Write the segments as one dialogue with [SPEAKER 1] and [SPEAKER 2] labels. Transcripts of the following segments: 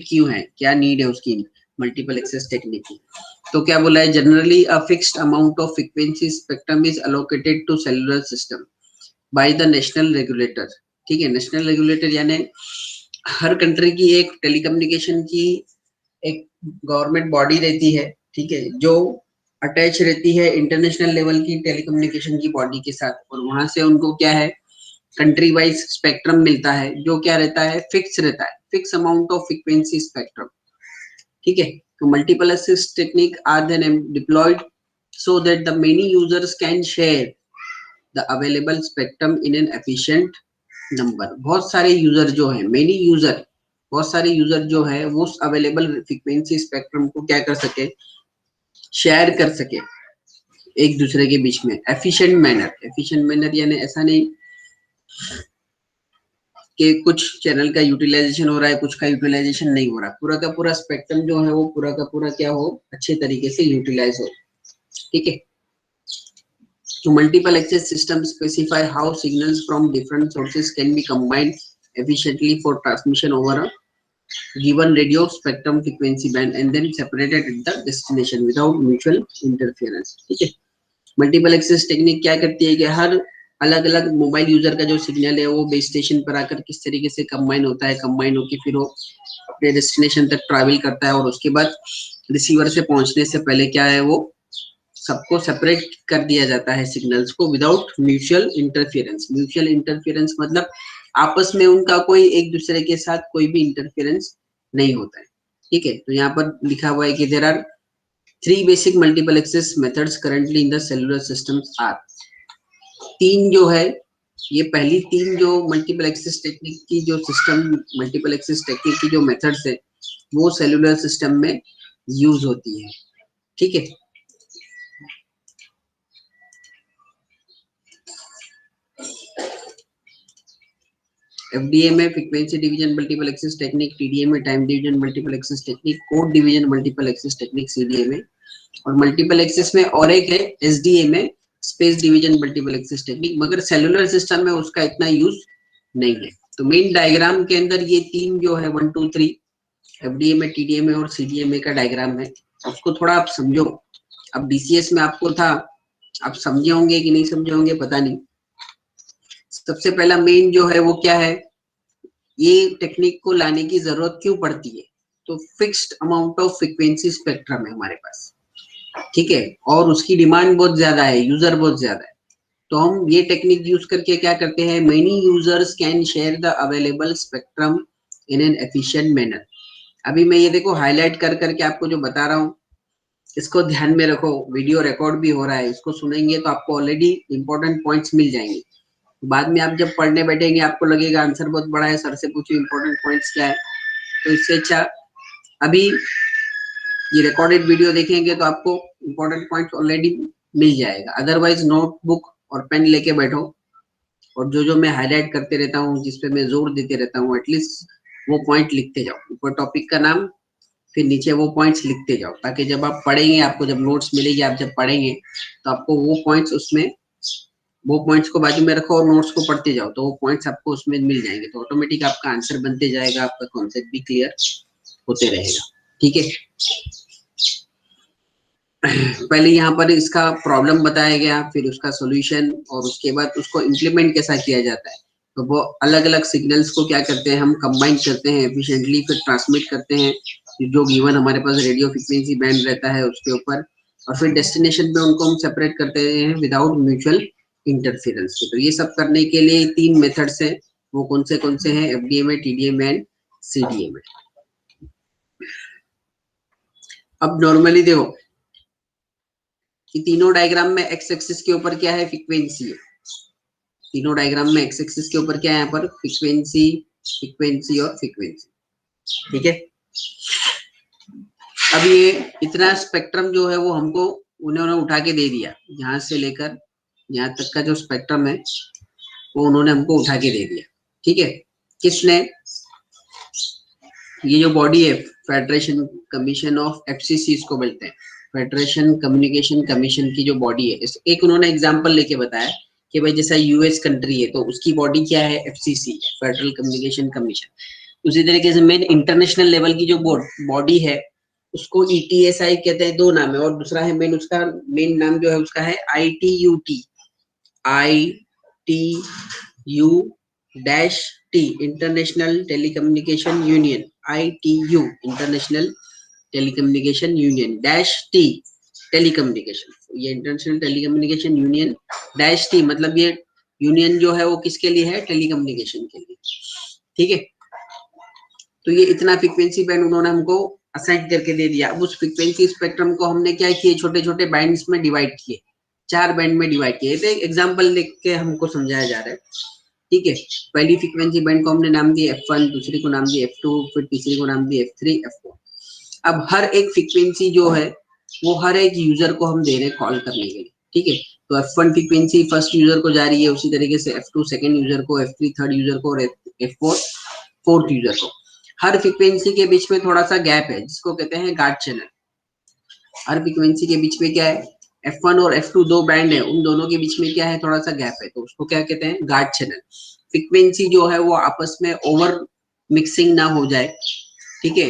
[SPEAKER 1] क्यों है, क्या नीड है उसकी मल्टीपल एक्सेस टेक्निक की। तो क्या बोला है, generally a fixed amount of frequency spectrum is allocated to cellular system by the national regulator. ठीक है, नेशनल रेगुलेटर यानी हर कंट्री की एक टेलीकम्युनिकेशन की एक गवर्नमेंट बॉडी रहती है, ठीक है, जो अटैच रहती है इंटरनेशनल लेवल की टेलीकम्युनिकेशन की बॉडी के साथ, और वहां से उनको क्या है कंट्री वाइज स्पेक्ट्रम मिलता है, जो क्या रहता है फिक्स रहता है, fix amount of frequency spectrum. ठीक है, तो multiple access technique are then deployed so that the many users can share the available spectrum in an efficient number। बहुत सारे यूजर जो है, many यूजर, बहुत सारे यूजर जो है वो उस अवेलेबल फ्रीक्वेंसी स्पेक्ट्रम को क्या कर सके, शेयर कर सके एक दूसरे के बीच में एफिशिएंट मैनर। एफिशिएंट मैनर यानी ऐसा नहीं कि कुछ चैनल का यूटिलाइजेशन हो रहा है, कुछ का यूटिलाइजेशन नहीं हो रहा, पूरा का पूरा स्पेक्ट्रम जो है वो पूरा का पूरा क्या हो, अच्छे तरीके से यूटिलाइज हो। ठीक है, तो multiple access system specify how signals from different sources can be combined efficiently for transmission over a given radio spectrum frequency band and then separated at the destination without mutual interference। ठीक है, multiple access technique क्या करती है कि हर अलग अलग mobile user का जो सिग्नल है वो बेस स्टेशन पर आकर किस तरीके से कंबाइन होता है, कंबाइन होकर फिर वो अपने डेस्टिनेशन तक ट्रैवल करता है, और उसके बाद रिसीवर से पहुंचने से पहले क्या है वो सबको सेपरेट कर दिया जाता है सिग्नल्स को without mutual interference. Mutual interference मतलब आपस में उनका कोई एक दूसरे के साथ कोई भी इंटरफेरेंस नहीं होता है। ठीक है, तो यहाँ पर लिखा हुआ है कि there are 3 basic multiple access methods currently in the cellular systems are. 3 जो है, ये पहली 3 जो मल्टीपल एक्सेस टेक्निक की जो सिस्टम मल्टीपल एक्सेस टेक्निक की जो मेथड्स है वो सेलुलर सिस्टम में यूज होती है। ठीक है, एफडीए में frequency division multiple access technique, TDA में time division multiple access technique, code division multiple access technique CDA में, और मल्टीपल एक्सेस में और एक है एसडीए में space division multiple access technique, मगर सेलुलर सिस्टम में उसका इतना यूज नहीं है। तो मेन डायग्राम के अंदर ये 3 जो है 1 2 3 एफडीए में, टीडीए में और सीडीए में का डायग्राम है, उसको थोड़ा आप समझो। अब डीसीएस में आपको था, आप समझे होंगे कि नहीं समझे होंगे पता नहीं। सबसे पहला मेन जो है वो क्या है, ये टेक्निक को लाने की जरूरत क्यों पड़ती है, तो fixed amount of frequency spectrum है हमारे पास। ठीक है, और उसकी डिमांड बहुत ज्यादा है, यूजर बहुत ज्यादा है, तो हम ये टेक्निक यूज करके क्या करते हैं, many users can share the available spectrum in an efficient manner. अभी मैं ये देखो हाईलाइट कर करके आपको जो बता रहा हूँ इसको ध्यान में रखो, वीडियो रिकॉर्ड भी हो रहा है, इसको सुनेंगे तो आपको ऑलरेडी इंपॉर्टेंट पॉइंट्स मिल जाएंगे। बाद में आप जब पढ़ने बैठेंगे आपको लगेगा आंसर बहुत बड़ा है, सर से पूछो इंपॉर्टेंट पॉइंट्स क्या है, तो इससे अच्छा अभी ये रिकॉर्डेड वीडियो देखेंगे तो आपको इंपॉर्टेंट पॉइंट्स ऑलरेडी मिल जाएगा। अदरवाइज नोटबुक और पेन लेके बैठो, और जो जो मैं हाईलाइट करते रहता हूँ, जिसपे मैं जोर देते रहता हूँ, एटलीस्ट वो पॉइंट लिखते जाओ, ऊपर टॉपिक का नाम फिर नीचे वो पॉइंट्स लिखते जाओ, ताकि जब आप पढ़ेंगे, आपको जब नोट्स मिलेगी, आप जब पढ़ेंगे तो आपको वो पॉइंट्स उसमें, वो पॉइंट्स को बाजू में रखो और नोट्स को पढ़ते जाओ, तो वो पॉइंट्स आपको उसमें मिल जाएंगे, तो ऑटोमेटिक आपका आंसर बनते जाएगा, आपका कॉन्सेप्ट भी क्लियर होते रहेगा। ठीक है, पहले यहाँ पर इसका प्रॉब्लम बताया गया, फिर उसका सॉल्यूशन, और उसके बाद उसको इम्प्लीमेंट कैसा किया जाता है। तो वो अलग अलग सिग्नल्स को क्या करते हैं, हम कंबाइन करते हैं एफिशिएंटली, फिर ट्रांसमिट करते हैं जो गिवन हमारे पास रेडियो फ्रीक्वेंसी बैंड रहता है उसके ऊपर, और फिर डेस्टिनेशन पे उनको हम सेपरेट करते हैं विदाउट म्यूचुअल इंटरफेरेंस। तो ये सब करने के लिए 3 मेथड्स हैं, वो कौन से हैं, एफडीए में, टीडीए में एंड सीडीए में। अब नॉर्मली देखो कि तीनों डायग्राम में एक्स एक्सिस के ऊपर क्या है, फ्रीक्वेंसी है। तीनों डायग्राम में एक्स एक्सिस के ऊपर क्या है, यहाँ पर फ्रीक्वेंसी, फ्रीक्वेंसी और फ्रीक्वेंसी। ठीक है, अब ये इतना स्पेक्ट्रम जो है वो हमको उन्होंने उठा के दे दिया, यहाँ से लेकर यहाँ तक का जो स्पेक्ट्रम है वो उन्होंने हमको उठा के दे दिया। ठीक है, किसने, ये जो बॉडी है फेडरेशन कमीशन ऑफ एफसीसी इसको बोलते हैं, फेडरेशन कम्युनिकेशन कमीशन की जो बॉडी है, एक उन्होंने एग्जांपल लेके बताया कि भाई जैसा यूएस कंट्री है तो उसकी बॉडी क्या है, एफसीसी, फेडरल कम्युनिकेशन कमीशन। उसी तरीके से मेन इंटरनेशनल लेवल की जो बॉडी है उसको ETSI कहते हैं, दो नाम है, और दूसरा है मेन, उसका मेन नाम जो है उसका है ITUT, ITU-T, international telecommunication union, ITU international telecommunication union -T telecommunication. ये इंटरनेशनल टेलीकम्युनिकेशन यूनियन -T मतलब ये यूनियन जो है वो किसके लिए है? टेलीकम्युनिकेशन के लिए, ठीक है। तो ये इतना फ्रीक्वेंसी बैंड उन्होंने हमको असाइन करके दे दिया। अब उस फ्रीक्वेंसी स्पेक्ट्रम को हमने क्या किए, छोटे छोटे बैंड्स में डिवाइड किए, 4 बैंड में डिवाइड किए। तो एक एग्जांपल लिख के हमको समझाया जा रहा है, ठीक है। पहली फ्रीक्वेंसी बैंड को हमने नाम दिया F1, दूसरी को नाम दिया F2, फिर तीसरी को नाम दिया F3, F4। अब हर एक फ्रीक्वेंसी जो है वो हर एक यूजर को हम दे रहे हैं कॉल करने के लिए, ठीक है। तो F1 फ्रीक्वेंसी फर्स्ट यूजर को जा रही है, उसी तरीके से F2 सेकंड यूजर को, F3 थर्ड यूजर को, और F4 फोर्थ यूजर को। हर फ्रीक्वेंसी के बीच में थोड़ा सा गैप है जिसको कहते हैं गार्ड चैनल। हर फ्रीक्वेंसी के बीच में क्या है, F1 और F2 दो बैंड है, उन दोनों के बीच में क्या है, थोड़ा सा गैप है, तो उसको क्या कहते हैं, गार्ड चैनल। फ्रीक्वेंसी जो है वो आपस में ओवर मिक्सिंग ना हो जाए, ठीक है,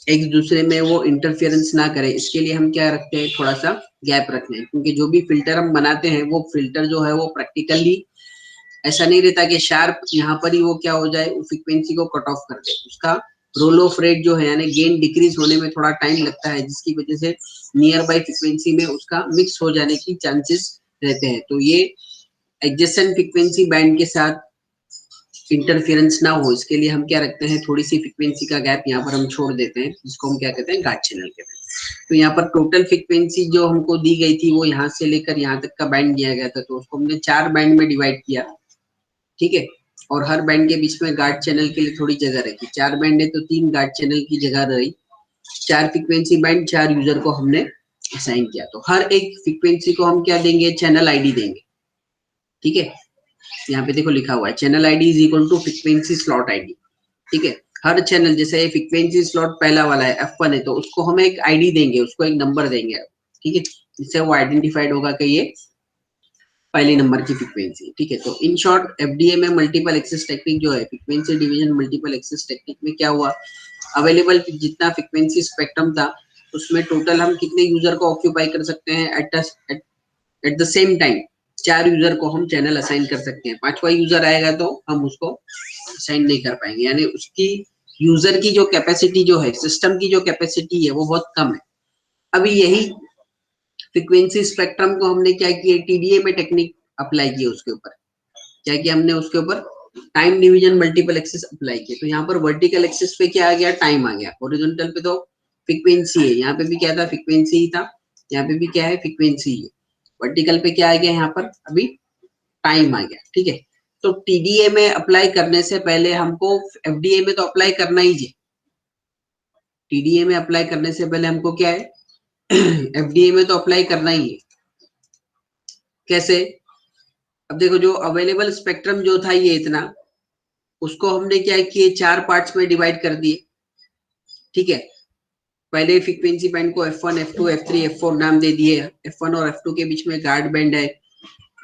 [SPEAKER 1] एक दूसरे में वो इंटरफेरेंस ना करे, इसके लिए हम क्या रखते हैं, थोड़ा सा गैप रखते हैं। क्योंकि जो भी फिल्टर हम बनाते हैं वो फिल्टर जो है वो प्रैक्टिकली ऐसा नहीं रहता कि शार्प यहाँ पर ही वो क्या हो जाए, फ्रीक्वेंसी को कट ऑफ कर दे। उसका रोल ऑफ रेट जो है यानी गेन डिक्रीज होने में थोड़ा टाइम लगता है, जिसकी वजह से नियर बाय फ्रीक्वेंसी में उसका मिक्स हो जाने की चांसेस रहते हैं। तो ये एडजेसेंट फ्रीक्वेंसी बैंड के साथ इंटरफेरेंस ना हो, इसके लिए हम क्या रखते हैं, थोड़ी सी फ्रीक्वेंसी का गैप यहाँ पर हम छोड़ देते हैं, जिसको हम क्या कहते हैं, गार्ड चैनल कहते हैं। तो यहाँ पर टोटल फ्रीक्वेंसी जो हमको दी गई थी वो यहाँ से लेकर यहाँ तक का बैंड दिया गया था, तो उसको हमने 4 बैंड में डिवाइड किया, ठीक है। और हर बैंड के बीच में गार्ड चैनल के लिए थोड़ी जगह रखी। 4 बैंड है तो 3 गार्ड चैनल की जगह रही। 4 फ्रीक्वेंसी बैंड 4 यूजर को हमने असाइन किया। तो हर एक फ्रीक्वेंसी को हम क्या देंगे, चैनल आईडी देंगे, ठीक है। यहाँ पे देखो लिखा हुआ है channel ID is equal to frequency slot ID, ठीक है। हर चैनल, जैसे फ्रीक्वेंसी स्लॉट पहला वाला है F1 है, तो उसको हम एक आईडी देंगे, उसको एक नंबर देंगे, ठीक है, जिससे वो आइडेंटिफाइड होगा कि ये पहले नंबर की फ्रीक्वेंसी, ठीक है। तो इन शॉर्ट एफडीए में मल्टीपल एक्सेस टेक्निक जो है, frequency division multiple access technique में क्या हुआ, अवेलेबल जितना फ्रीक्वेंसी स्पेक्ट्रम था उसमें टोटल हम कितने यूजर को ऑक्यूपाई कर सकते हैं, at the same time 4 user को हम चैनल असाइन कर सकते हैं। 5वां यूजर आएगा तो हम उसको असाइन नहीं कर पाएंगे, यानी उसकी यूजर की जो कैपेसिटी जो है, सिस्टम की जो कैपेसिटी है वो बहुत कम है। अभी यही फ्रीक्वेंसी स्पेक्ट्रम को हमने क्या किया, टीडीए में टेक्निक अप्लाई की, उसके ऊपर क्या किया हमने, उसके ऊपर time division multiple access apply किया। तो यहाँ पर वर्टिकल एक्सेस पे क्या आ गया, टाइम आ गया, हॉरिजॉन्टल पे तो फ्रीक्वेंसी है, यहाँ पे भी क्या था, फ्रीक्वेंसी ही था, यहाँ पे भी क्या है, फ्रीक्वेंसी है। वर्टिकल पे क्या आ गया, यहाँ पर अभी टाइम आ गया, ठीक है। तो टीडीए में अप्लाई करने से पहले हमको एफडीए में तो अप्लाई करना ही है। टीडीए में अप्लाई करने से पहले हमको क्या है, एफडीए में तो अप्लाई करना ही है। कैसे, अब देखो जो अवेलेबल स्पेक्ट्रम जो था ये इतना, उसको हमने क्या किए, 4 पार्ट्स में डिवाइड कर दिए, ठीक है। पहले फ्रीक्वेंसी बैंड को F1, F2, F3, F4 नाम दे दिए। F1 और F2 के बीच में गार्ड बैंड है,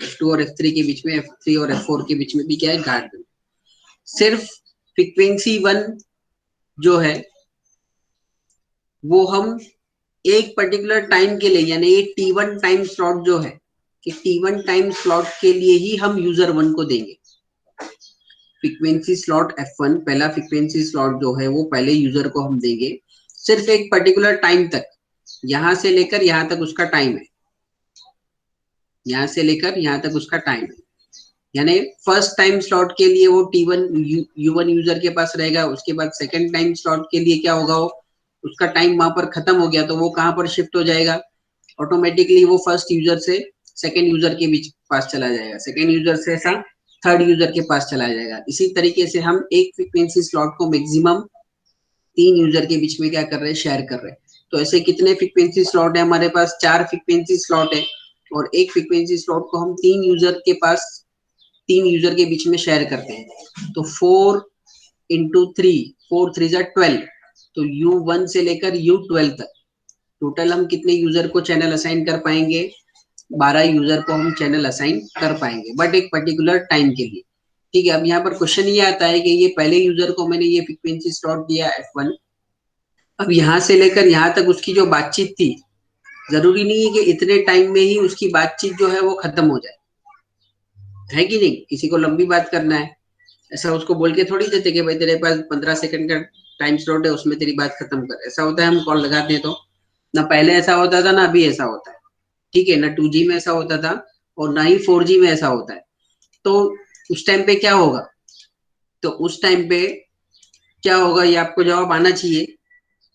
[SPEAKER 1] F2 और F3 के बीच में, F3 और F4 के बीच में भी क्या है, गार्ड बैंड। सिर्फ फ्रीक्वेंसी 1 जो है वो हम एक पर्टिकुलर टाइम के लिए, यानी T1 टाइम स्लॉट जो है, कि T1 टाइम स्लॉट के लिए ही हम यूजर 1 को देंगे। फ्रीक्वेंसी स्लॉट F1 पहला फ्रीक्वेंसी स्लॉट जो है वो पहले यूजर को हम देंगे, सिर्फ एक पर्टिकुलर टाइम तक, यहां से लेकर यहां तक उसका टाइम है, यहां से लेकर यहां तक उसका टाइम है। यानी फर्स्ट टाइम स्लॉट के लिए वो T1 U1 यूजर के पास रहेगा, उसके बाद सेकंड टाइम स्लॉट के लिए क्या होगा, वो उसका टाइम वहां पर खत्म हो गया तो वो कहां पर शिफ्ट हो जाएगा, ऑटोमेटिकली वो फर्स्ट यूजर से सेकंड यूजर के बीच पास चला जाएगा, सेकंड यूजर से ऐसा थर्ड यूजर के पास चला जाएगा। इसी तरीके से हम एक फ्रीक्वेंसी स्लॉट को मैक्सिमम 3 यूजर के बीच में क्या कर रहे हैं, शेयर कर रहे हैं। तो ऐसे कितने फ्रीक्वेंसी स्लॉट है हमारे पास, 4 फ्रीक्वेंसी स्लॉट है, और एक फ्रीक्वेंसी स्लॉट को हम 3 यूजर के पास, 3 यूजर के बीच में शेयर करते हैं। तो 4 इंटू 3, 4 3 12, तो U1 से लेकर U12 तक टोटल हम कितने यूजर को चैनल असाइन कर पाएंगे, 12 यूजर को हम चैनल असाइन कर पाएंगे, बट एक पर्टिकुलर टाइम के लिए। ठीक है। अब यहाँ पर क्वेश्चन ये आता है कि ये पहले यूजर को मैंने ये फ्रीक्वेंसी स्लॉट दिया F1, अब यहाँ से लेकर यहाँ तक उसकी जो बातचीत थी, जरूरी नहीं है कि इतने टाइम में ही उसकी बातचीत जो है वो खत्म हो जाए, है कि नहीं? किसी को लंबी बात करना है, ऐसा उसको बोल के थोड़ी देते कि भाई तेरे पास 15 सेकंड का टाइम स्लॉट है, उसमें तेरी बात खत्म कर। ऐसा होता है हम कॉल लगाते हैं तो, ना पहले ऐसा होता था ना अभी ऐसा होता है, ठीक है ना? 2G में ऐसा होता था और ना ही 4G में ऐसा होता है। तो उस टाइम पे क्या होगा, तो उस टाइम पे क्या होगा ये आपको जवाब आना चाहिए।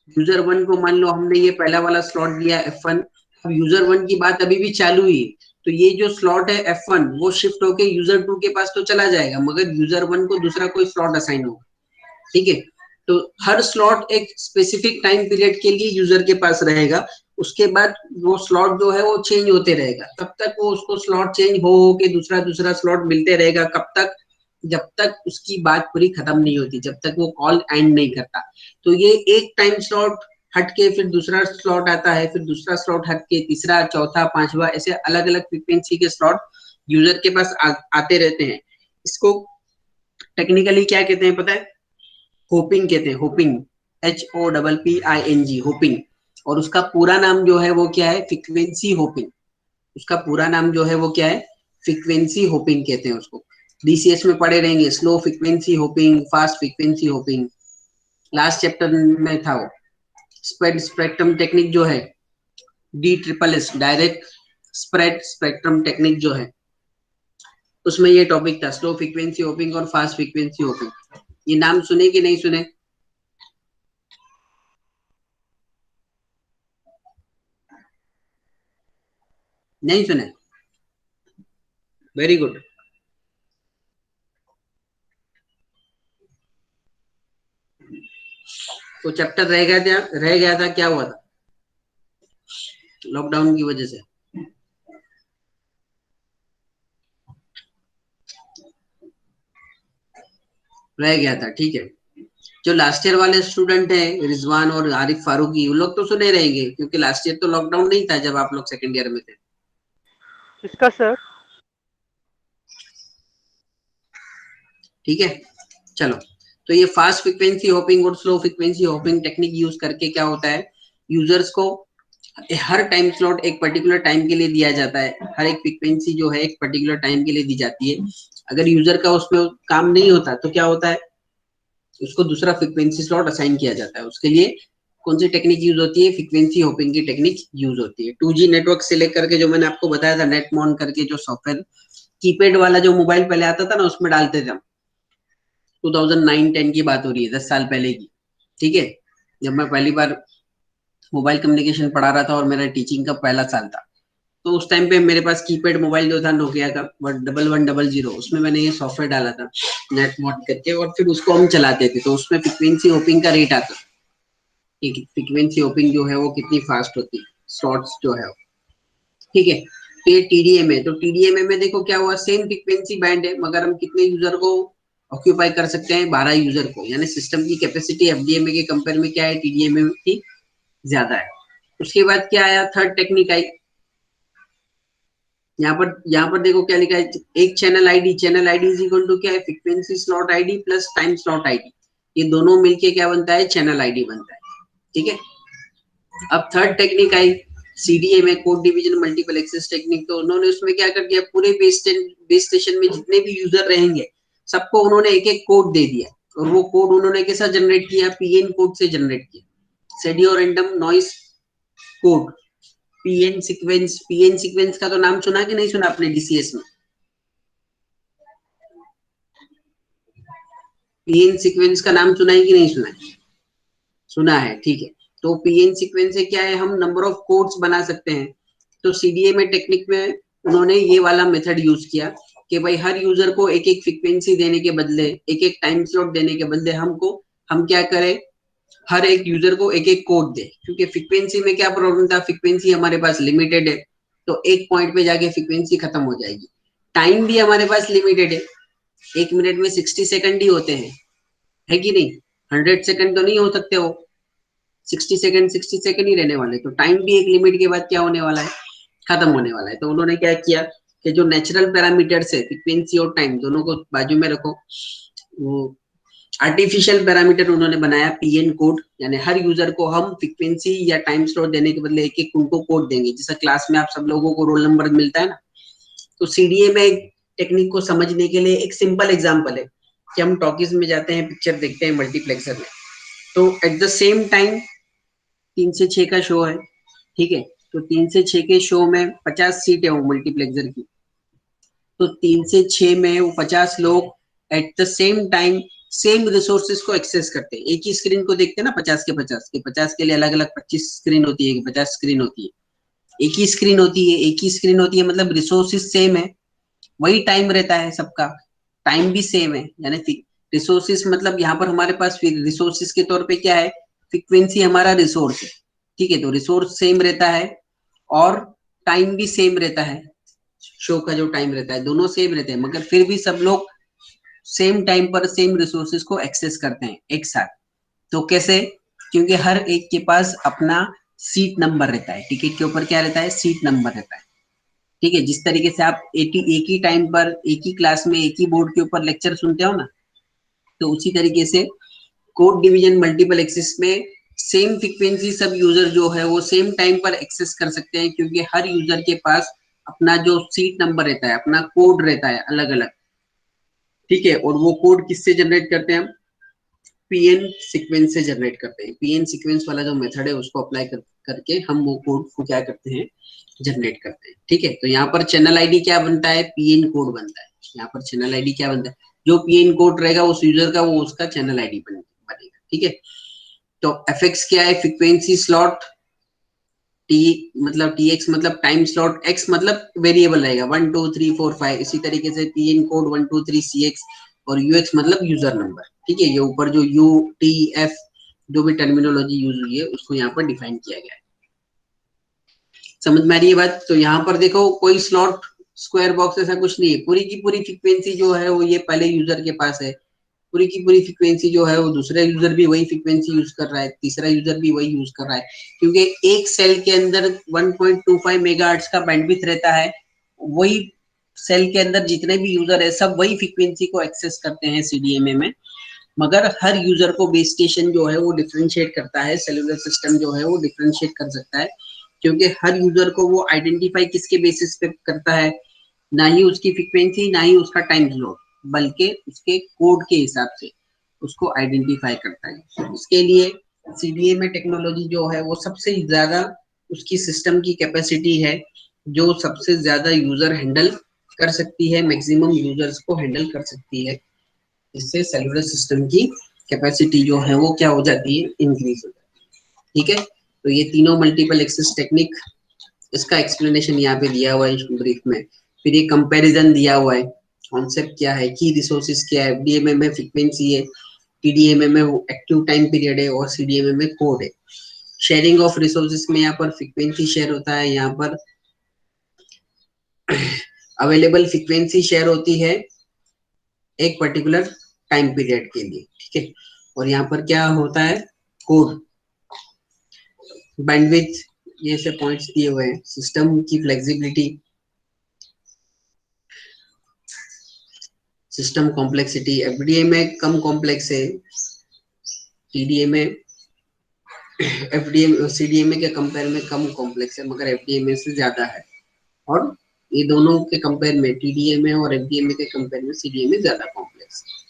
[SPEAKER 1] यूजर वन को मान लो हमने ये पहला वाला स्लॉट दिया F1, अब यूजर वन की बात अभी भी चालू ही है, तो ये जो स्लॉट है F1 वो शिफ्ट होके यूजर टू के पास तो चला जाएगा, मगर यूजर वन को दूसरा कोई स्लॉट असाइन होगा, ठीक है? तो हर स्लॉट एक स्पेसिफिक टाइम पीरियड के लिए यूजर के पास रहेगा, उसके बाद वो स्लॉट जो है वो चेंज होते रहेगा, तब तक वो उसको स्लॉट चेंज हो के दूसरा दूसरा स्लॉट मिलते रहेगा। कब तक? जब तक उसकी बात पूरी खत्म नहीं होती, जब तक वो कॉल एंड नहीं करता। तो ये एक टाइम स्लॉट हट के फिर दूसरा स्लॉट आता है, फिर दूसरा स्लॉट हट के तीसरा, चौथा, पांचवा, ऐसे अलग अलग फ्रीक्वेंसी के स्लॉट यूजर के पास आते रहते हैं। इसको टेक्निकली क्या कहते हैं पता है? होपिंग कहते हैं, होपिंग, HOPPING, होपिंग। और उसका पूरा नाम जो है वो क्या है? Frequency hopping. उसका पूरा नाम जो है वो क्या है? फ्रीक्वेंसी होपिंग कहते हैं उसको। DCS में पढ़े रहेंगे, slow frequency hopping, fast frequency hopping, last chapter में था वो। स्प्रेड स्पेक्ट्रम टेक्निक जो है, DSSS, direct spread spectrum technique जो है, उसमें ये टॉपिक था, स्लो फ्रीक्वेंसी होपिंग और फास्ट फ्रीक्वेंसी होपिंग। ये नाम सुने कि नहीं सुने? नहीं सुने? Very good. तो चैप्टर रह गया था, क्या हुआ था लॉकडाउन की वजह से? रह गया था, ठीक है। जो लास्ट ईयर वाले स्टूडेंट हैं, रिजवान और आरिफ फारूकी, वो लोग तो सुने रहेंगे, क्योंकि लास्ट ईयर तो लॉकडाउन नहीं था जब आप लोग सेकंड ईयर में थे।
[SPEAKER 2] किसका सर?
[SPEAKER 1] ठीक है, चलो। तो ये फास्ट फ्रीक्वेंसी होपिंग और slow frequency hopping technique use करके क्या होता है, यूजर्स को हर टाइम स्लॉट एक पर्टिकुलर टाइम के लिए दिया जाता है, हर एक फ्रीक्वेंसी जो है एक पर्टिकुलर टाइम के लिए दी जाती है। अगर यूजर का उसमें काम नहीं होता तो क्या होता है, उसको दूसरा फ्रीक्वेंसी स्लॉट असाइन किया जाता है। उसके लिए कौन सी टेक्निक यूज होती है? फ्रीक्वेंसी होपिंग की टेक्निक यूज होती है। 2G नेटवर्क से लेकर के जो मैंने आपको बताया था, नेटमॉन करके जो सॉफ्टवेयर, कीपैड वाला जो मोबाइल पहले आता था ना, उसमें डालते थे हम। 2009-10 की बात हो रही है, 10 साल पहले की, ठीक है? जब मैं पहली बार मोबाइल कम्युनिकेशन पढ़ा रहा था और मेरा टीचिंग का पहला साल था, तो उस टाइम पे मेरे पास कीपैड मोबाइल जो था नोकिया का 1100, उसमें मैंने ये सॉफ्टवेयर डाला था नेट मॉड करके, और फिर उसको हम चलाते थे। तो उसमें फ्रीक्वेंसी होपिंग का रेट आता कि फ्रीक्वेंसी होपिंग जो है वो कितनी फास्ट होती है, स्लॉट्स जो है, ठीक है? तो ये TDM है। तो TDM में देखो क्या हुआ, सेम फ्रीक्वेंसी बैंड है, मगर हम कितने यूजर को ऑक्यूपाई कर सकते हैं? 12 यूजर को, यानी सिस्टम की कैपेसिटी FDMA के कंपेयर में क्या है, TDMA की ज्यादा है। उसके बाद क्या आया, थर्ड टेक्निक आई। यहाँ पर देखो क्या लिखा है, एक channel ID is equal to क्या है, frequency slot ID plus time slot ID. ये दोनों मिलके क्या बनता है, चैनल आईडी बनता है, ठीक है? अब थर्ड टेक्निक आई, CDA में, code division multiple access technique. तो उन्होंने उसमें क्या कर दिया, पूरे बेस स्टेशन में जितने भी यूजर रहेंगे सबको उन्होंने एक एक कोड दे दिया, और वो कोड उन्होंने कैसा जनरेट किया, PN कोड से जनरेट किया, schedule random noise code. PN sequence का तो नाम सुना कि नहीं सुना आपने DCS में? पीएन सीक्वेंस का नाम सुना है कि नहीं सुना है? सुना है, ठीक है। तो पीएन सीक्वेंस से क्या है, हम नंबर ऑफ कोड्स बना सकते हैं। तो सीडीए में टेक्निक में उन्होंने ये वाला मेथड यूज किया कि भाई हर यूजर को एक एक फ्रीक्वेंसी देने के बदले, एक एक टाइम स्लॉट देने के बदले हम क्या करें, हर एक यूजर को एक एक कोड दे। क्योंकि फ्रीक्वेंसी में क्या प्रॉब्लम था, फ्रीक्वेंसी हमारे पास लिमिटेड है, तो एक पॉइंट पे जाके फ्रीक्वेंसी खत्म हो जाएगी। टाइम भी हमारे पास लिमिटेड है, 1 मिनट में 60 सेकंड ही होते हैं, है कि नहीं? 100 सेकंड तो नहीं हो सकते हो, 60 सेकंड ही रहने वाले। तो टाइम भी एक लिमिट के बाद क्या होने वाला है, खत्म होने वाला है। तो उन्होंने क्या किया के जो नेचुरल पैरामीटर्स है फ्रीक्वेंसी और टाइम दोनों को बाजू में रखो, वो आर्टिफिशियल पैरामीटर उन्होंने बनाया पीएन कोड, यानी हर यूजर को हम फ्रीक्वेंसी या टाइम स्लॉट देने के बदले एक एक उनको कोड देंगे, जैसा क्लास में आप सब लोगों को रोल नंबर मिलता है ना। तो सीडीए में टेक्निक को समझने के लिए एक सिंपल एग्जांपल है कि हम टॉकीज में जाते हैं, पिक्चर देखते हैं मल्टीप्लेक्सर में, तो एट द सेम टाइम 3 से 6 का शो है, ठीक है, तो 3 से 6 के शो में 50 सीट है वो मल्टीप्लेक्सर की, तो 3 से 6 में वो 50 लोग at the same time same resources को एक्सेस करते हैं। एक ही स्क्रीन को देखते हैं ना, 50 के 50 के लिए अलग अलग 25 स्क्रीन होती है, 50 स्क्रीन होती है, एक ही स्क्रीन होती है, एक ही स्क्रीन होती है, मतलब रिसोर्सेज सेम है, वही टाइम रहता है सबका, टाइम भी सेम है, यानी रिसोर्सेज मतलब यहाँ पर हमारे पास रिसोर्सेज के तौर पे क्या है, फ्रीक्वेंसी हमारा रिसोर्स है, ठीक है, तो रिसोर्स सेम रहता है और टाइम भी सेम रहता है, शो का जो टाइम रहता है दोनों सेम रहते हैं, मगर फिर भी सब लोग सेम टाइम पर सेम रिसोर्सेज को एक्सेस करते हैं एक साथ। तो कैसे? क्योंकि हर एक के पास अपना सीट नंबर रहता है, टिकट के ऊपर क्या रहता है, सीट नंबर रहता है, ठीक है। जिस तरीके से आप एक ही टाइम पर एक ही क्लास में एक ही बोर्ड के ऊपर लेक्चर सुनते हो ना, तो उसी तरीके से कोड डिवीजन मल्टीपल एक्सेस में सेम फ्रीक्वेंसी सब यूजर जो है वो सेम टाइम पर एक्सेस कर सकते हैं, क्योंकि हर यूजर के पास अपना जो सीट नंबर रहता है, अपना कोड रहता है अलग अलग, ठीक है। और वो कोड किससे जनरेट करते हैं हम, पीएन सीक्वेंस से जनरेट करते हैं। पीएन सीक्वेंस वाला जो मेथड है उसको अप्लाई करके हम वो कोड को क्या करते हैं, जनरेट करते हैं, ठीक है। तो यहाँ पर चैनल आईडी क्या बनता है, पीएन कोड बनता है, यहाँ पर चैनल आईडी क्या बनता है, जो पीएन कोड रहेगा उस यूजर का वो उसका चैनल आईडी बनेगा, ठीक है। तो एफएक्स क्या है, फ्रीक्वेंसी स्लॉट, टी मतलब टी एक्स मतलब टाइम स्लॉट, एक्स मतलब वेरिएबल रहेगा 1 2 3 4 5, इसी तरीके से पीएन कोड 1 2 3 सी एक्स, और यूएक्स मतलब यूजर नंबर, ठीक है। ये ऊपर जो यू टी एफ जो भी टर्मिनोलॉजी यूज हुई है उसको यहाँ पर डिफाइन किया गया है। समझ में आ रही है बात? तो यहाँ पर देखो कोई स्लॉट स्क्वायर बॉक्स ऐसा कुछ नहीं है, पूरी की पूरी फ्रीक्वेंसी जो है वो ये पहले यूजर के पास है, पूरी की पूरी फ्रीक्वेंसी जो है वो दूसरा यूजर भी वही फ्रीक्वेंसी यूज कर रहा है, तीसरा यूजर भी वही यूज कर रहा है, क्योंकि एक सेल के अंदर 1.25 मेगाहर्ट्ज का बैंडविड्थ रहता है, वही सेल के अंदर जितने भी यूजर है सब वही फ्रीक्वेंसी को एक्सेस करते हैं सीडीएमए में, मगर हर यूजर को बेस स्टेशन जो है वो डिफरेंशिएट करता है, सेलुलर सिस्टम जो है वो डिफरेंशिएट कर सकता है, क्योंकि हर यूजर को वो आइडेंटिफाई किसके बेसिस पे करता है, ना ही उसकी फ्रीक्वेंसी ना ही उसका टाइम स्लॉट, बल्कि उसके कोड के हिसाब से उसको आइडेंटिफाई करता है। तो उसके लिए सीडीएमए टेक्नोलॉजी जो है वो सबसे ज्यादा उसकी सिस्टम की कैपेसिटी है, जो सबसे ज्यादा यूजर हैंडल कर सकती है, मैक्सिमम यूजर्स को हैंडल कर सकती है, इससे सेलुलर सिस्टम की कैपेसिटी जो है वो क्या हो जाती है, इंक्रीज हो जाती है, ठीक है। तो ये तीनों मल्टीपल एक्सेस टेक्निक, इसका एक्सप्लेनेशन यहाँ पे दिया हुआ है ब्रीफ में, फिर ये कंपैरिजन दिया हुआ है, कॉन्सेप्ट क्या है, की रिसोर्सेज क्या है, एफडीएमए में फ्रीक्वेंसी है, टीडीएमए में वो एक्टिव टाइम पीरियड है, और सीडीएमए में कोड है। शेयरिंग ऑफ रिसोर्सेज में यहाँ पर फ्रीक्वेंसी शेयर होता है, यहाँ पर अवेलेबल फ्रीक्वेंसी शेयर होती है एक पर्टिकुलर टाइम पीरियड के लिए, ठीक है। और यहाँ पर क्या होता है, कोड, बैंडविड्थ, ये से पॉइंट्स दिए हुए हैं, सिस्टम की फ्लेक्सिबिलिटी, सिस्टम कॉम्प्लेक्सिटी, एफडीएमए कम कॉम्प्लेक्स है, टीडीएमए एफडीएमए सीडीएमए के कंपेयर में कम कॉम्प्लेक्स है, मगर एफडीएमए से ज्यादा है, और ये दोनों के कंपेयर में टीडीएमए और एफडीएमए के कंपेयर में सीडीएमए ज्यादा कॉम्प्लेक्स है।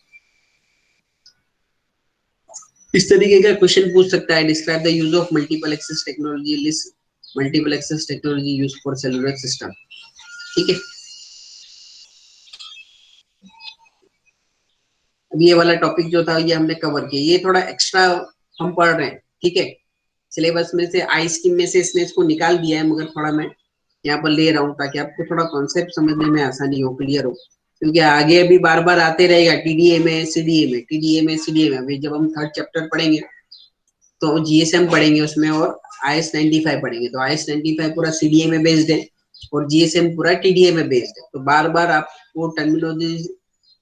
[SPEAKER 1] इस तरीके का क्वेश्चन पूछ सकता है, describe the use of multiple access technology, list multiple access technology use for cellular system, ठीक है। अब ये वाला टॉपिक जो था ये हमने कवर किया, ये थोड़ा एक्स्ट्रा हम पढ़ रहे हैं, ठीक है। सिलेबस में से आई स्कीम में से इसने इसको निकाल दिया है, मगर थोड़ा मैं यहाँ पर ले रहा हूँ ताकि आपको थोड़ा कॉन्सेप्ट समझने में आसानी हो, क्लियर हो, क्योंकि आगे अभी बार बार आते रहेगा टीडीएमए सीडीएमए, टीडीएमए सीडीएमए। अभी जब हम थर्ड चैप्टर पढ़ेंगे तो जीएसएम पढ़ेंगे उसमें, और IS 95 पढ़ेंगे, तो IS 95 पूरा सीडीएमए बेस्ड है और जीएसएम पूरा टीडीएमए बेस्ड है, तो बार बार आपको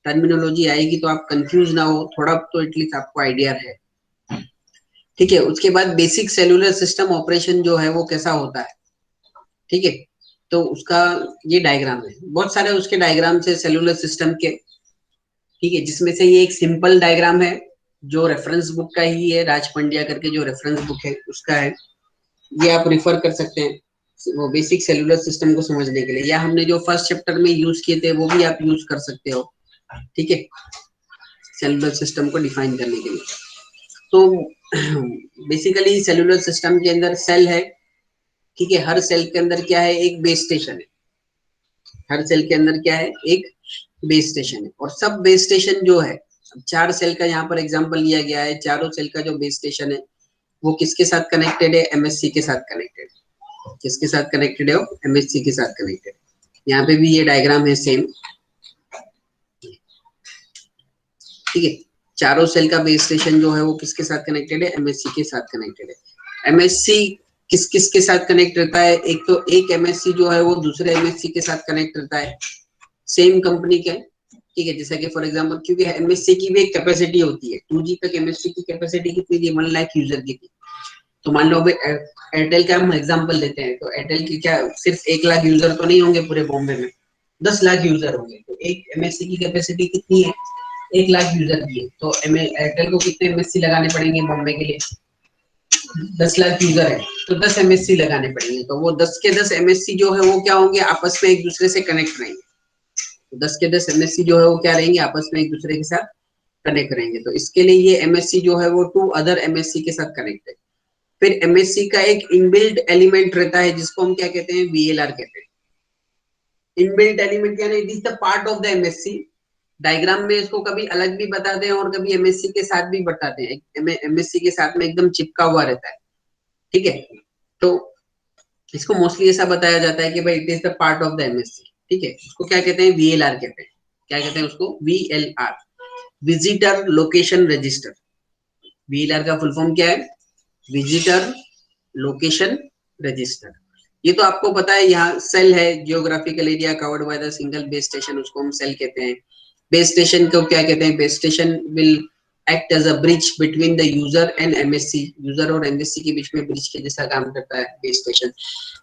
[SPEAKER 1] टर्मिनोलॉजी आएगी तो आप कंफ्यूज ना हो, थोड़ा तो एटलीस्ट आपको आइडिया है, ठीक है। उसके बाद बेसिक सेलुलर सिस्टम ऑपरेशन जो है वो कैसा होता है, ठीक है। तो उसका ये डायग्राम है, बहुत सारे उसके डायग्राम है सेलुलर सिस्टम के, ठीक है, जिसमें से ये एक सिंपल डायग्राम है जो रेफरेंस बुक का ही है, राज पंड्या करके जो रेफरेंस बुक है उसका है, ये आप रिफर कर सकते हैं वो बेसिक सेलुलर सिस्टम को समझने के लिए, या हमने जो फर्स्ट चैप्टर में यूज किए थे वो भी आप यूज कर सकते हो, ठीक है, सेलुलर सिस्टम को डिफाइन करने के लिए। तो बेसिकली सेलुलर सिस्टम के अंदर सेल है, ठीक है, हर सेल के अंदर क्या है, एक बेस स्टेशन है, हर सेल के अंदर क्या है, एक बेस स्टेशन है, और सब बेस स्टेशन जो है, 4 सेल का यहाँ पर एग्जांपल लिया गया है, चारों सेल का जो बेस स्टेशन है वो किसके साथ कनेक्टेड है, एमएससी के साथ कनेक्टेड, किसके साथ कनेक्टेड है, एमएससी के साथ कनेक्टेड। यहाँ पे भी ये डायग्राम है सेम, ठीक है, चारों सेल का बेस स्टेशन जो है वो किसके साथ कनेक्टेड है, एमएससी के साथ कनेक्टेड है। एमएससी किस किस के साथ कनेक्ट रहता है, एक तो एक एमएससी जो है वो दूसरे एमएससी के साथ कनेक्ट रहता है, सेम कंपनी का, ठीक है, जैसा कि फॉर एग्जांपल, क्योंकि एमएससी की भी एक कैपेसिटी होती है, 2G तक एमएससी की कैपेसिटी कितनी थी, 1 लाख यूजर की थी। तो मान लो अभी एयरटेल का हम एग्जांपल लेते हैं, तो एयरटेल की क्या सिर्फ 1 लाख यूजर तो नहीं होंगे पूरे बॉम्बे में, 10 लाख यूजर होंगे, तो एक एमएससी की कैपेसिटी कितनी है, 1 लाख यूजर की है, तो एयरटेल को कितने एमएससी लगाने पड़ेंगे बॉम्बे के लिए, 10 लाख यूजर है तो 10 एमएससी लगाने पड़ेंगे, तो वो 10 के 10 एमएससी जो है वो क्या होंगे, आपस में एक दूसरे से कनेक्ट रहेंगे, तो 10 के 10 एमएससी जो है वो क्या रहेंगे, आपस में एक दूसरे के साथ कनेक्ट रहेंगे, तो इसके लिए ये एमएससी जो है वो 2 अदर एमएससी के साथ कनेक्ट है। फिर एमएससी का एक इनबिल्ट एलिमेंट रहता है जिसको हम क्या कहते हैं, वीएलआर कहते हैं। इनबिल्ट एलिमेंट यानी it is the part of the MSc, diagram में इसको कभी अलग भी बताते हैं और कभी एमएससी के साथ भी बताते हैं, एमएससी के साथ में एकदम चिपका हुआ रहता है, ठीक है, तो इसको मोस्टली ऐसा बताया जाता है कि भाई it is the part of the MSc, ठीक है, उसको क्या कहते हैं, वीएलआर कहते हैं, क्या कहते हैं उसको, VLR, visitor location register. VLR का फुल फॉर्म क्या है, विजिटर लोकेशन रजिस्टर। ये तो आपको पता है, यहाँ सेल है, geographical area covered by the single base station, उसको हम सेल कहते हैं। बेस स्टेशन को क्या कहते हैं, base station will act as a bridge between the user and MSC, user और एमएससी के बीच में ब्रिज के जैसा काम करता है base station.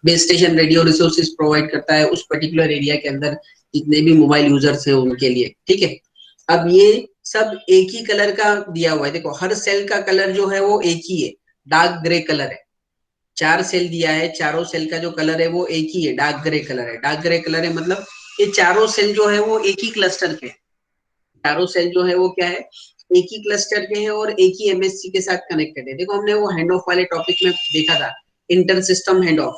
[SPEAKER 1] Base station radio resources provide करता है उस पर्टिकुलर एरिया के अंदर जितने भी मोबाइल यूजर्स हैं उनके लिए, ठीक है। अब ये सब एक ही कलर का दिया हुआ है, देखो हर सेल का कलर जो है वो एक ही है, डार्क ग्रे कलर है, 4 सेल दिया है, चारों सेल का जो कलर है वो एक ही है, डार्क ग्रे कलर है, डार्क ग्रे कलर है मतलब ये चारों सेल जो है वो एक ही क्लस्टर के, चारों सेल जो है वो क्या है, एक ही क्लस्टर के हैं और एक ही एमएससी के साथ कनेक्टेड है। देखो हमने वो हैंड ऑफ वाले टॉपिक में देखा था, इंटर सिस्टम हैंड ऑफ,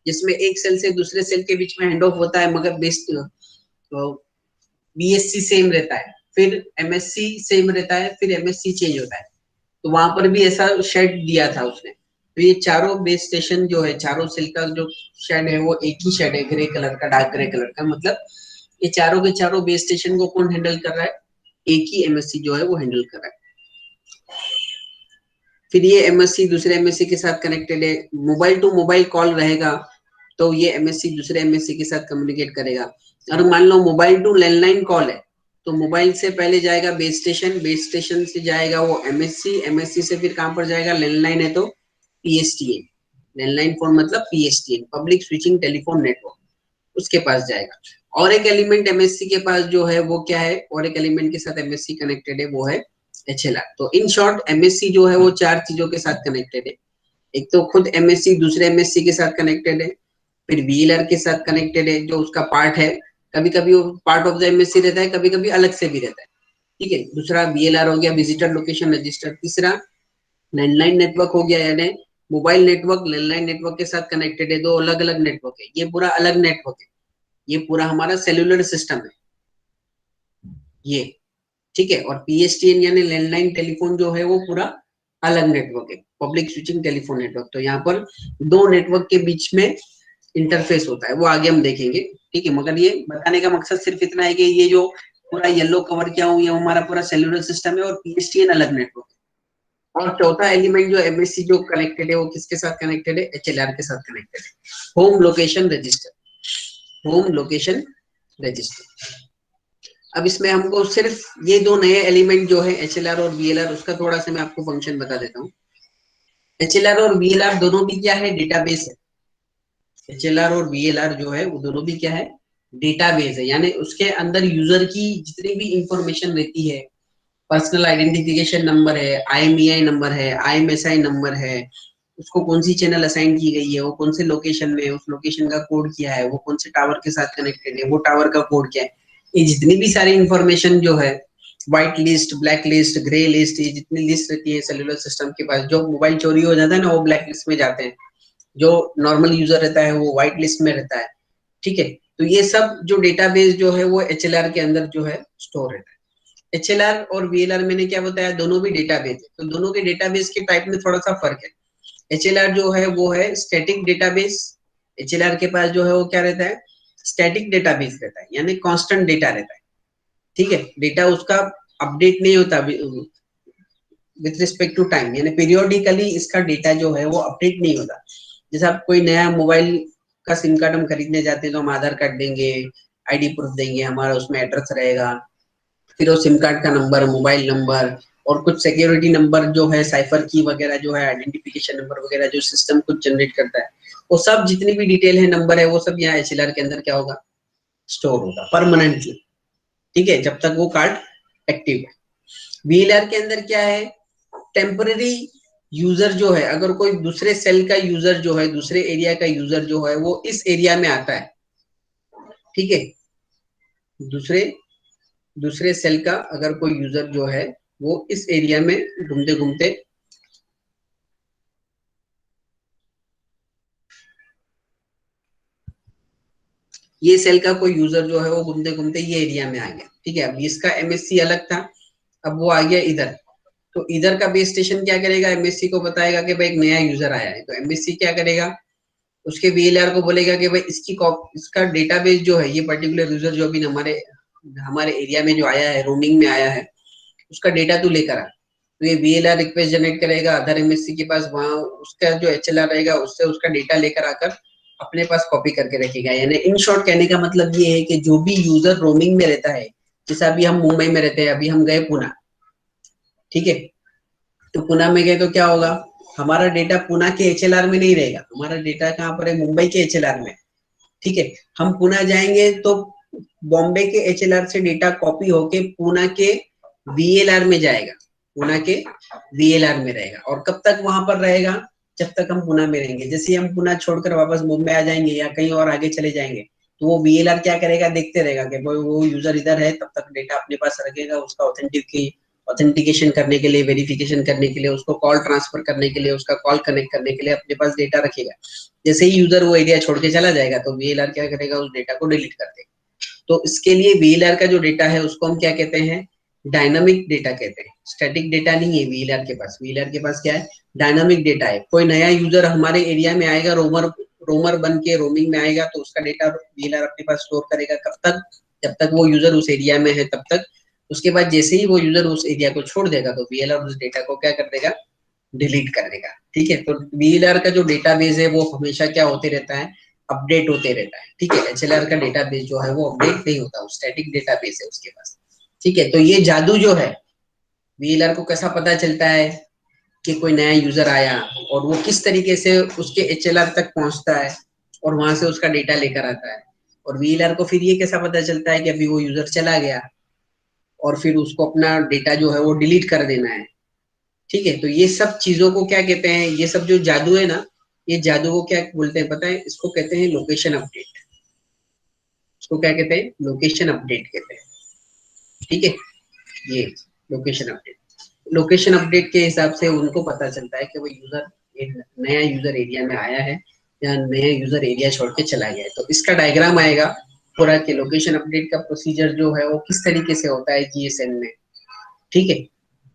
[SPEAKER 1] जिसमें एक सेल से दूसरे सेल के बीच में हैंड ऑफ होता है, मगर बेस तो बीएससी सेम रहता है, फिर एमएससी सेम रहता है, फिर एमएससी चेंज होता है, तो वहां पर भी ऐसा शेड दिया था उसने। तो ये चारों बेस स्टेशन जो है, चारों सेल का जो शेड है वो एक ही शेड है, ग्रे कलर का, डार्क ग्रे कलर का, मतलब ये चारों के चारों बेस स्टेशन को कौन हैंडल कर रहा है, एक ही एमएससी जो है वो हैंडल कर रहा है। फिर ये एमएससी दूसरे एमएससी के साथ कनेक्टेड है, मोबाइल टू मोबाइल कॉल रहेगा तो ये एमएससी दूसरे एमएससी के साथ कम्युनिकेट करेगा। और मान लो मोबाइल टू लैंडलाइन कॉल है तो मोबाइल से पहले जाएगा बेस स्टेशन, बेस स्टेशन से जाएगा वो एमएससी, एमएससी से फिर कहां पर जाएगा, लैंडलाइन है तो पीएसटीएन, लैंडलाइन फोन मतलब PSTN, public switching telephone network, उसके पास जाएगा। और एक एलिमेंट एमएससी के पास जो है वो क्या है, और एक एलिमेंट के साथ एमएससी कनेक्टेड है वो है एचएलआर। तो इन शॉर्ट एमएससी जो है वो 4 चीजों के साथ कनेक्टेड है, एक तो खुद एमएससी दूसरे एमएससी के साथ कनेक्टेड है, फिर वीएलआर के साथ कनेक्टेड है जो उसका पार्ट है, कभी कभी वो पार्ट ऑफ द एमएससी रहता है, कभी कभी अलग से भी रहता है, ठीक है। दूसरा वीएलआर हो गया, विजिटर लोकेशन रजिस्टर। तीसरा लैंडलाइन नेटवर्क हो गया, यानी मोबाइल नेटवर्क लैंडलाइन नेटवर्क के साथ कनेक्टेड है, दो अलग अलग नेटवर्क है, ये पूरा अलग नेटवर्क है, ये पूरा हमारा सेलुलर सिस्टम है ये, ठीक है। और पीएसटीएन यानी लैंडलाइन टेलीफोन जो है वो पूरा अलग नेटवर्क है, पब्लिक स्विचिंग टेलीफोन नेटवर्क। तो यहाँ पर दो नेटवर्क के बीच में इंटरफेस होता है, वो आगे हम देखेंगे, ठीक है। मगर ये बताने का मकसद सिर्फ इतना है कि ये जो पूरा येलो कवर किया हूँ ये हमारा पूरा सेलुलर सिस्टम है और पीएसटीएन अलग नेटवर्क है। और चौथा एलिमेंट जो एमएससी जो कनेक्टेड है वो किसके साथ कनेक्टेड है, एचएलआर के साथ कनेक्टेड है, home location register, home location register. अब इसमें हमको सिर्फ ये दो नए एलिमेंट जो है एचएलआर और वीएलआर, उसका थोड़ा सा मैं आपको फंक्शन बता देता हूँ। एचएलआर और वीएलआर दोनों भी क्या है, डेटाबेस है, HLR और VLR जो है वो दोनों भी क्या है, डेटाबेस है, यानी उसके अंदर यूजर की जितनी भी इंफॉर्मेशन रहती है, पर्सनल आइडेंटिफिकेशन नंबर है, IMEI नंबर है, IMSI नंबर है, उसको कौन सी चैनल असाइन की गई है, वो कौन से लोकेशन में, उस लोकेशन का कोड क्या है, वो कौन से टावर के साथ कनेक्टेड है, वो टावर का कोड क्या है, ये जितनी भी सारी इंफॉर्मेशन जो है, white list, black list, grey list, ये जितनी लिस्ट रहती है सेलुलर सिस्टम के पास, जो मोबाइल चोरी हो जाता है ना वो ब्लैक लिस्ट में जाते हैं, जो नॉर्मल यूजर रहता है वो व्हाइट लिस्ट में रहता है। ठीक है, तो ये सब जो डेटाबेस जो है वो HLR के अंदर जो है स्टोर रहता है। HLR और VLR मैंने क्या बताया, दोनों भी डेटाबेस है, तो दोनों के डेटाबेस के टाइप में थोड़ा सा फर्क है। HLR जो है वो है स्टैटिक डेटाबेस, HLR के पास जो है वो क्या रहता है, स्टैटिक डेटाबेस रहता है, यानी कांस्टेंट डेटा रहता है। ठीक है, डेटा उसका अपडेट नहीं होता विथ रिस्पेक्ट टू टाइम, यानी पीरियोडिकली इसका डेटा जो है वो अपडेट नहीं होता। जैसे आप कोई नया मोबाइल का सिम कार्ड हम खरीदने जाते हैं तो हम आधार कार्ड देंगे, ID प्रूफ देंगे, हमारा उसमें एड्रेस रहेगा, फिर वो सिम कार्ड का नंबर, मोबाइल नंबर और कुछ सिक्योरिटी नंबर जो है, साइफर की वगैरह जो है, आइडेंटिफिकेशन नंबर वगैरह जो सिस्टम कुछ जनरेट करता है, वो सब जितनी भी डिटेल है, नंबर है, वो सब यहाँ HLR के अंदर क्या होगा, स्टोर होगा परमानेंटली। ठीक है, जब तक वो कार्ड एक्टिव है। VLR के अंदर क्या है, टेम्पररी यूजर जो है, अगर कोई दूसरे सेल का यूजर जो है, दूसरे एरिया का यूजर जो है वो इस एरिया में आता है, ठीक है, दूसरे दूसरे सेल का अगर कोई यूजर जो है वो इस एरिया में घूमते घूमते ये सेल का कोई यूजर जो है वो घूमते घूमते ये एरिया में आ गया। ठीक है, अब इसका MSC अलग था, अब वो आ गया इधर, तो इधर का बेस स्टेशन क्या करेगा, MSC को बताएगा कि भाई एक नया यूजर आया है, तो MSC क्या करेगा, उसके VLR को बोलेगा कि भाई इसका डेटाबेस जो है, ये पर्टिकुलर यूजर जो अभी हमारे हमारे एरिया में जो आया है, रोमिंग में आया है, उसका डेटा तू लेकर आ। तो ये VLR रिक्वेस्ट जनरेट करेगा अदर MSC के पास, वहां उसका जो HLR रहेगा उससे उसका डेटा लेकर आकर अपने पास कॉपी करके रखेगा। यानी इन शॉर्ट कहने का मतलब ये है कि जो भी यूजर रोमिंग में रहता है, जैसे अभी हम मुंबई में रहते हैं, अभी हम गए पुणे, ठीक है, तो पुणे में गए तो क्या होगा, हमारा डेटा पुणे के HLR में नहीं रहेगा, हमारा डेटा कहाँ पर है, मुंबई के HLR में। ठीक है, हम पुणे जाएंगे तो बॉम्बे के HLR से डेटा कॉपी होके पुणे के VLR में जाएगा, पुणे के VLR में रहेगा, और कब तक वहां पर रहेगा, जब तक हम पुणे में रहेंगे। जैसे हम पुणे छोड़कर वापस मुंबई आ जाएंगे या कहीं और आगे चले जाएंगे, तो वो VLR क्या करेगा, देखते रहेगा कि वो यूजर इधर है, तब तक डेटा अपने पास रखेगा, उसका ऑथेंटिकेशन करने के लिए, वेरिफिकेशन करने के लिए, उसको कॉल ट्रांसफर करने के लिए, उसका कॉल कनेक्ट करने के लिए अपने पास डेटा रखेगा। जैसे ही यूजर वो एरिया छोड़ के चला जाएगा तो VLR क्या करेगा, उस डेटा को डिलीट कर देगा। तो इसके लिए VLR का जो डेटा है उसको हम क्या कहते हैं, डायनामिक डेटा कहते हैं। स्टैटिक डेटा नहीं है VLR के पास, VLR के पास क्या है, डायनामिक डेटा है। कोई नया यूजर हमारे एरिया में आएगा, रोमर बन के रोमिंग में आएगा, तो उसका डेटा VLR अपने पास स्टोर करेगा, कब तक, जब तक वो यूजर उस एरिया में है तब तक। उसके बाद जैसे ही वो यूजर उस एरिया को छोड़ देगा तो VLR उस डेटा को क्या कर देगा, डिलीट कर देगा। ठीक है, तो VLR का जो डेटाबेस है वो हमेशा क्या होते रहता है, अपडेट होते रहता है। ठीक है, HLR का डेटाबेस जो है वो अपडेट नहीं होता, स्टैटिक डेटाबेस है उसके पास। ठीक है, तो ये जादू जो है, VLR को कैसा पता चलता है कि कोई नया यूजर आया, और वो किस तरीके से उसके HLR तक पहुंचता है और वहां से उसका डेटा लेकर आता है, और VLR को फिर ये कैसा पता चलता है कि अभी वो यूजर चला गया और फिर उसको अपना डेटा जो है वो डिलीट कर देना है। ठीक है, तो ये सब चीजों को क्या कहते हैं, ये सब जो जादू है ना, ये जादू को क्या बोलते हैं पता है, इसको कहते हैं लोकेशन अपडेट। इसको क्या कहते हैं, लोकेशन अपडेट कहते हैं। ठीक है, ये लोकेशन अपडेट, लोकेशन अपडेट के हिसाब से उनको पता चलता है कि वो यूजर एक नया यूजर एरिया में आया है या नया यूजर एरिया छोड़ के चला गया है। तो इसका डायग्राम आएगा पूरा के लोकेशन अपडेट का प्रोसीजर जो है वो किस तरीके से होता है GSM में। ठीक है,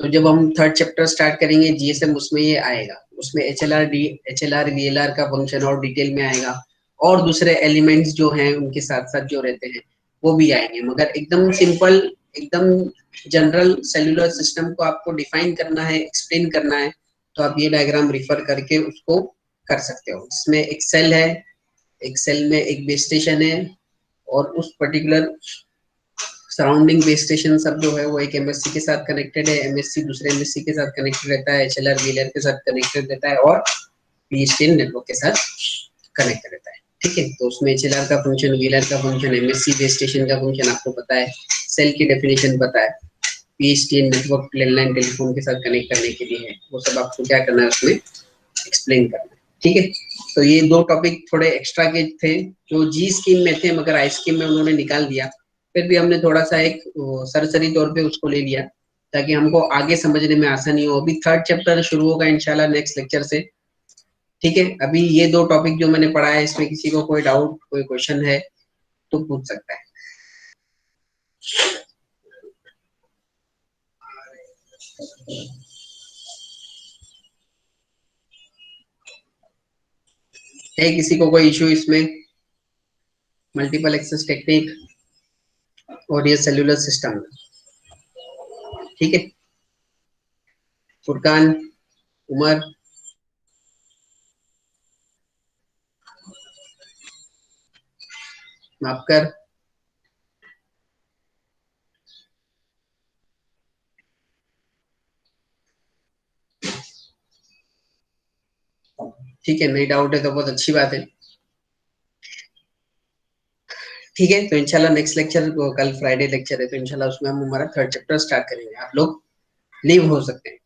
[SPEAKER 1] तो जब हम थर्ड चैप्टर स्टार्ट करेंगे GSM, उसमें ये आएगा, उसमें HLR VLR का फंक्शन और डिटेल में आएगा, और दूसरे एलिमेंट्स जो हैं उनके साथ साथ जो रहते हैं वो भी आएंगे। मगर एकदम सिंपल, एकदम जनरल सेलुलर सिस्टम को आपको डिफाइन करना है, एक्सप्लेन करना है, तो आप ये डायग्राम रिफर करके उसको कर सकते हो। इसमें एक सेल है, एक सेल में एक बेस स्टेशन है, और उस पर्टिकुलर सराउंडिंग बेस स्टेशन सब जो है वो एक MSC के साथ कनेक्टेड है, MSC दूसरे MSC के साथ कनेक्टेड रहता है, HLR VLR के साथ कनेक्टेड रहता है, और PSTN नेटवर्क के साथ कनेक्टेड रहता है। ठीक है। तो उसमें एचएलआर का फंक्शन, वीएलआर का फंक्शन, एमएससी बेस स्टेशन का फंक्शन आपको पता है, सेल की डेफिनेशन पता है, पीएसटीएन नेटवर्क लैंडलाइन टेलीफोन के साथ कनेक्ट करने के लिए है, वो सब आपको क्या करना है उसमें एक्सप्लेन करना है। ठीक है। तो ये दो टॉपिक थोड़े एक्स्ट्रा के थे जो जी स्कीम में थे, मगर आई स्कीम में उन्होंने निकाल दिया, फिर भी हमने थोड़ा सा एक सरसरी तौर पे उसको ले लिया ताकि हमको आगे समझने में आसानी हो। अभी थर्ड चैप्टर शुरू होगा इंशाल्लाह नेक्स्ट लेक्चर से। ठीक है। अभी ये दो टॉपिक जो मैंने पढ़ा है, इसमें किसी को कोई डाउट, कोई क्वेश्चन है तो पूछ सकता है। है किसी को कोई इशू इसमें? मल्टीपल एक्सेस टेक्निक और ये सेल्यूलर सिस्टम। ठीक है। फुरकान, उमर, माफकर, ठीक है। नहीं डाउट है तो बहुत अच्छी बात है। ठीक है। तो इंशाल्लाह नेक्स्ट लेक्चर, कल फ्राइडे लेक्चर है, तो इंशाल्लाह उसमें हम हमारा थर्ड चैप्टर स्टार्ट करेंगे। आप लोग लीव हो सकते हैं।